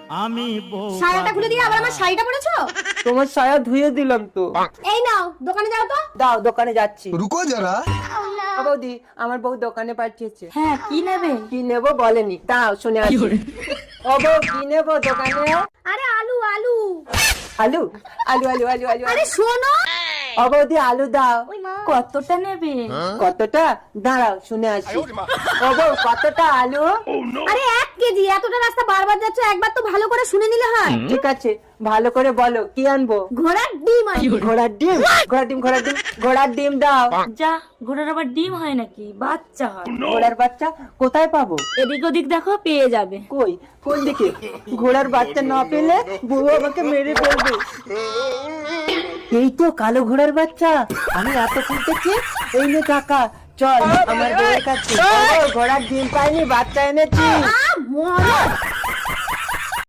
আমি বউ সায়াটা খুলে দিয়ে আবার আমার শাড়িটা পরেছো? তোমার সায়া ধুয়ে দিলাম তো। এই নাও দোকানে যাও তো। দাও, দোকানে যাচ্ছি। रुको जरा। বৌদি, আমার বউ দোকানে পাঠিয়েছে। হ্যাঁ কি নেবে? কি নেবো বলেনি, দাও শুনে আসি। ও বউ, কি নেবো দোকানে? আরে আলু আলু। আলু আলু আলু আলু আলু আরে শোনো। ও বৌদি, আলু দাও। কতটা নেবে? কতটা? দাঁড়াও শুনে আসি। ও বউ, কতটা আলু? আরে 1 কেজি। এতটা রাস্তা বারবার যাচ্ছ, একবার তো ভালো করে শুনে নিলে হয়। ঠিক আছে, ভালো করে বলো কি আনবো। ঘোড়ার ডিম আনবো। ঘোড়ার ডিম? ঘোড়ার ডিম, ঘোড়ার ডিম, ঘোড়ার ডিম দাও। যা, ঘোড়ার আবার ডিম হয় নাকি? বাচ্চা হয়। ঘোড়ার বাচ্চা কোথায় পাবো? এদিক ওদিক দেখো, পেয়ে যাবে। কই, কোন দিকে? ঘোড়ার বাচ্চা না পেলে বউ আমাকে মেরে ফেলবে। এই তো কালো ঘোড়ার বাচ্চা, আমি এত খুঁজতেছি। এই নে টাকা, চল আমার বউয়ের কাছে। ও, ঘোড়ার ডিম পাইনি, বাচ্চা এনেছি। মরো।